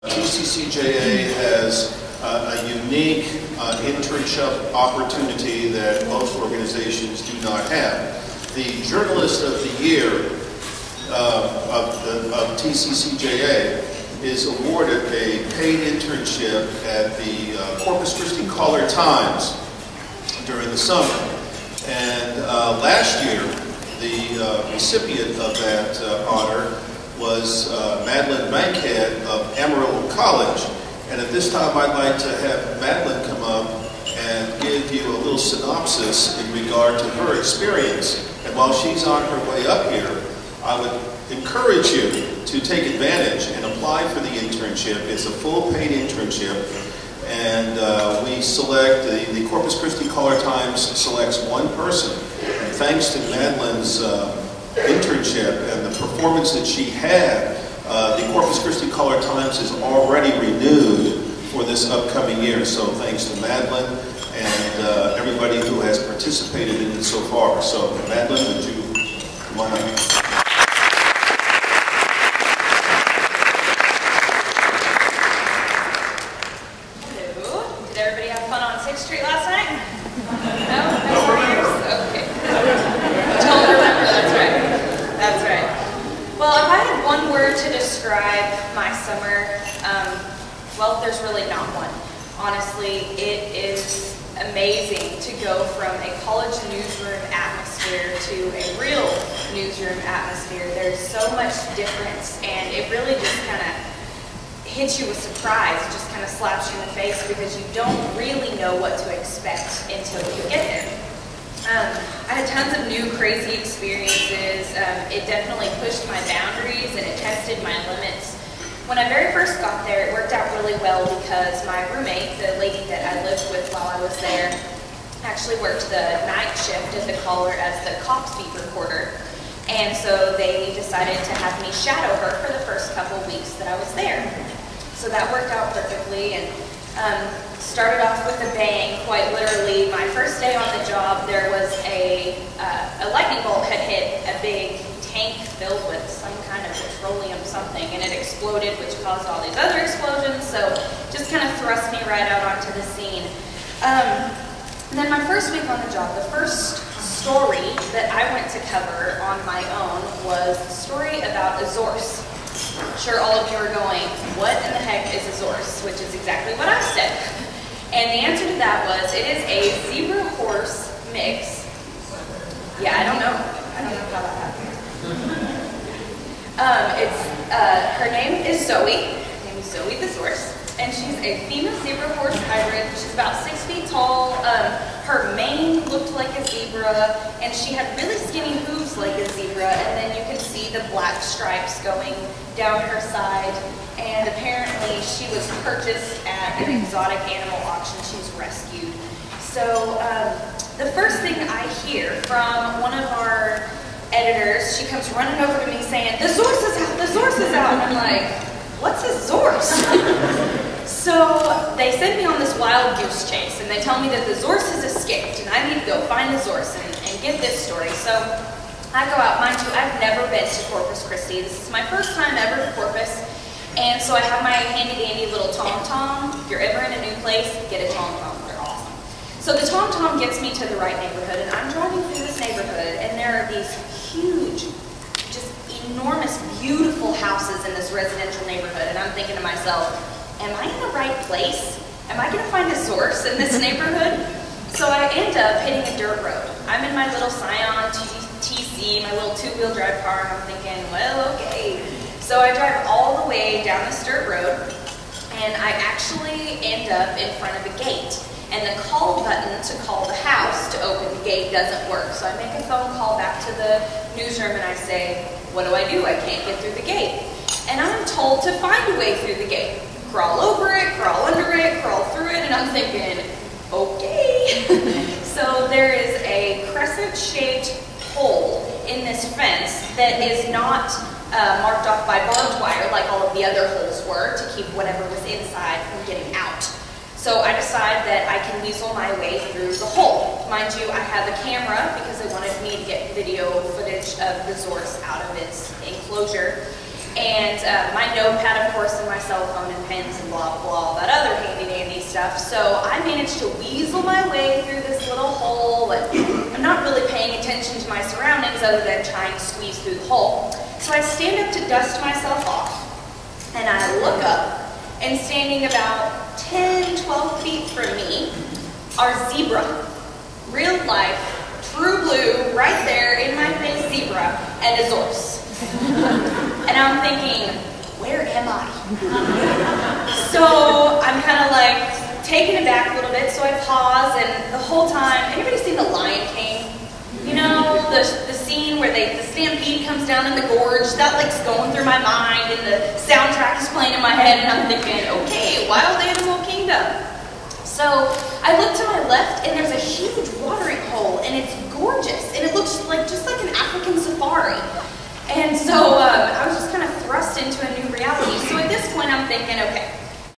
TCCJA has a unique internship opportunity that most organizations do not have. The Journalist of the Year of TCCJA is awarded a paid internship at the Corpus Christi Caller-Times during the summer. And last year, the recipient of that honor was Madelyn Bankhead of Amarillo College. And at this time, I'd like to have Madelyn come up and give you a little synopsis in regard to her experience. And while she's on her way up here, I would encourage you to take advantage and apply for the internship. It's a full paid internship. And we select, the Corpus Christi Caller-Times selects one person. And thanks to Madelyn's internship and the performance that she had, the Corpus Christi Caller-Times is already renewed for this upcoming year. So thanks to Madelyn and everybody who has participated in it so far. So Madelyn, would you come on up? Well, there's really not one. Honestly, it is amazing to go from a college newsroom atmosphere to a real newsroom atmosphere. There's so much difference, and it really just kind of hits you with surprise. It just kind of slaps you in the face because you don't really know what to expect until you get there. I had tons of new crazy experiences. It definitely pushed my boundaries and it tested my limits. When I very first got there, it worked out really well because my roommate, the lady that I lived with while I was there, actually worked the night shift at the Caller as the cops beat reporter. And so they decided to have me shadow her for the first couple weeks that I was there. So that worked out perfectly and started off with a bang, quite literally. My first day on the job, there was a lightning bolt had hit a big tank filled with some kind of petroleum something, and it exploded, which caused all these other explosions, so just kind of thrust me right out onto the scene. Then my first week on the job, the first story that I went to cover on my own was a story about a zorse. I'm sure all of you are going, what in the heck is a zorse? Which is exactly what I said. And the answer to that was, it is a zebra-horse mix. Yeah, I don't know how that happened. Her name is Zoe. Her name is Zoe the Zorse, and she's a female zebra horse hybrid. She's about 6 feet tall. Her mane looked like a zebra, and she had really skinny hooves like a zebra, and then you could see the black stripes going down her side. And apparently she was purchased at an exotic animal auction. She was rescued. So the first thing I hear from one of our editors, she comes running over to me saying, "The zorse is out, the zorse is out." And I'm like, what's a zorse? So they send me on this wild goose chase, and they tell me that the zorse has escaped, and I need to go find the zorse and get this story. So I go out. Mind you, I've never been to Corpus Christi. This is my first time ever to Corpus, and so I have my handy-dandy little tom-tom. If you're ever in a new place, get a tom-tom. They're awesome. So the tom-tom gets me to the right neighborhood, and I'm driving through this neighborhood, and there are these huge, just enormous, beautiful houses in this residential neighborhood, and I'm thinking to myself, am I in the right place? Am I going to find a source in this neighborhood? So I end up hitting a dirt road. I'm in my little Scion TC, my little two-wheel drive car, and I'm thinking, well, okay. So I drive all the way down this dirt road, and I actually end up in front of a gate. And the call button to call the house to open the gate doesn't work. So I make a phone call back to the newsroom and I say, what do? I can't get through the gate. And I'm told to find a way through the gate. Crawl over it, crawl under it, crawl through it, and I'm thinking, okay. So there is a crescent-shaped hole in this fence that is not marked off by barbed wire like all of the other holes were to keep whatever was inside from getting out. So I decide that I can weasel my way through the hole. Mind you, I have a camera because they wanted me to get video footage of the zorse out of its enclosure. and my notepad, of course, and my cell phone and pens and blah, blah, blah, all that other handy-dandy stuff. So I managed to weasel my way through this little hole, and I'm not really paying attention to my surroundings other than trying to squeeze through the hole. So I stand up to dust myself off, and I look up, and standing about 10, 12 feet from me are zebra. Real life, true blue, right there in my face zebra, and a zorse. And I'm thinking, where am I? So I'm kind of like taken aback a little bit, so I pause, and the whole time, anybody seen The Lion King? You know, the scene where the stampede comes down in the gorge, that like's going through my mind, and the soundtrack is playing in my head, and I'm thinking, okay, Wild Animal Kingdom. So I look to my left, and there's a huge watering hole, and it's gorgeous, and it looks like just like an African safari. And so I was just kind of thrust into a new reality. So at this point, I'm thinking, okay,